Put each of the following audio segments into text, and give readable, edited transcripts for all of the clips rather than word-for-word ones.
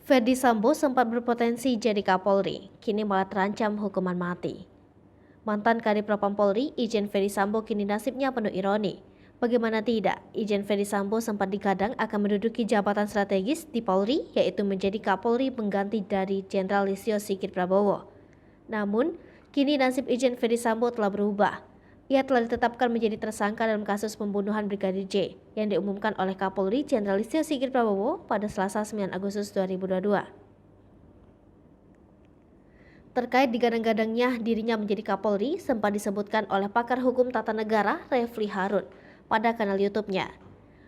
Ferdy Sambo sempat berpotensi jadi Kapolri, kini malah terancam hukuman mati. Mantan Kadif Propam Polri, Irjen Ferdy Sambo kini nasibnya penuh ironi. Bagaimana tidak, Irjen Ferdy Sambo sempat digadang akan menduduki jabatan strategis di Polri, yaitu menjadi Kapolri pengganti dari Jenderal Listio Sigit Prabowo. Namun, kini nasib Irjen Ferdy Sambo telah berubah. Ia telah ditetapkan menjadi tersangka dalam kasus pembunuhan Brigadir J yang diumumkan oleh Kapolri Jenderal Listio Sigit Prabowo pada Selasa 9 Agustus 2022. Terkait digadang-gadangnya dirinya menjadi Kapolri sempat disebutkan oleh pakar hukum tata negara Refli Harun pada kanal YouTube-nya.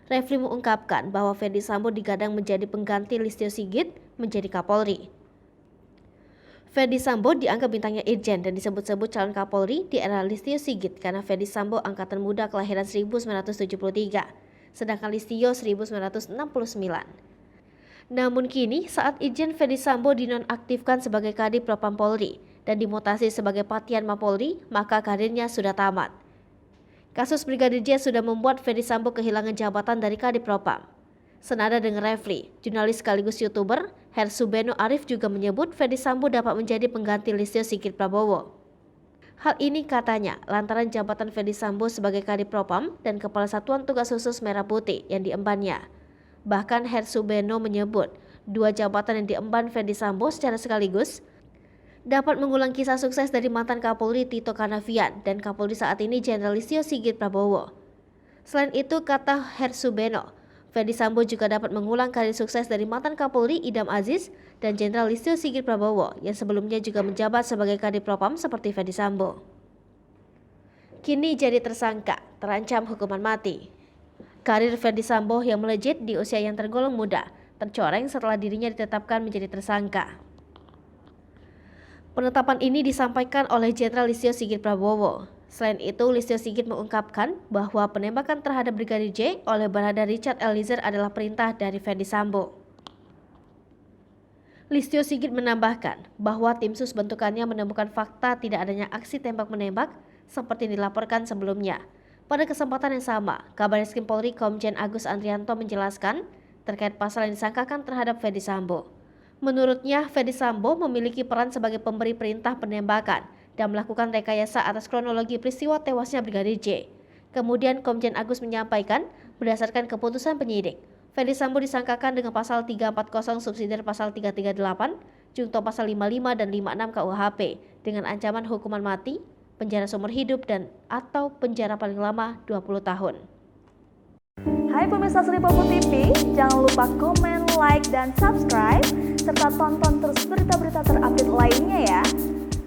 Refli mengungkapkan bahwa Ferdy Sambo digadang menjadi pengganti Listio Sigit menjadi Kapolri. Ferdy Sambo dianggap bintangnya Irjen dan disebut-sebut calon Kapolri di era Listio Sigit karena Ferdy Sambo angkatan muda kelahiran 1973, sedangkan Listio 1969. Namun kini saat Irjen Ferdy Sambo dinonaktifkan sebagai Kadif Propam Polri dan dimutasi sebagai Patian Mapolri, maka karirnya sudah tamat. Kasus Brigadir J sudah membuat Ferdy Sambo kehilangan jabatan dari Kadif Propam. Senada dengan Refli, jurnalis sekaligus YouTuber Hersubeno Arif juga menyebut Ferdy Sambo dapat menjadi pengganti Listio Sigit Prabowo. Hal ini katanya lantaran jabatan Ferdy Sambo sebagai Kadif Propam dan Kepala Satuan Tugas Khusus Merah Putih yang diembannya. Bahkan Hersubeno menyebut dua jabatan yang diemban Ferdy Sambo secara sekaligus dapat mengulang kisah sukses dari mantan Kapolri Tito Karnavian dan Kapolri saat ini Jenderal Listio Sigit Prabowo. Selain itu, kata Hersubeno, Ferdy Sambo juga dapat mengulang karir sukses dari mantan Kapolri Idam Aziz dan Jenderal Listio Sigit Prabowo yang sebelumnya juga menjabat sebagai Kadif Propam seperti Ferdy Sambo. Kini jadi tersangka, terancam hukuman mati. Karir Ferdy Sambo yang melejit di usia yang tergolong muda tercoreng setelah dirinya ditetapkan menjadi tersangka. Penetapan ini disampaikan oleh Jenderal Listio Sigit Prabowo. Selain itu, Listio Sigit mengungkapkan bahwa penembakan terhadap Brigadir J oleh Barada Richard Eliezer adalah perintah dari Ferdy Sambo. Listio Sigit menambahkan bahwa tim sus bentukannya menemukan fakta tidak adanya aksi tembak-menembak seperti dilaporkan sebelumnya. Pada kesempatan yang sama, Kabareskrim Polri Komjen Agus Andrianto menjelaskan terkait pasal yang disangkakan terhadap Ferdy Sambo. Menurutnya, Ferdy Sambo memiliki peran sebagai pemberi perintah penembakan dan melakukan rekayasa atas kronologi peristiwa tewasnya Brigadir J. Kemudian Komjen Agus menyampaikan, berdasarkan keputusan penyidik, Ferdy Sambo disangkakan dengan pasal 340 subsidiar pasal 338, junto pasal 55 dan 56 KUHP dengan ancaman hukuman mati, penjara seumur hidup dan atau penjara paling lama 20 tahun. Hai pemirsa Sri Popo TV, jangan lupa komen, like, dan subscribe serta tonton terus berita-berita terupdate lainnya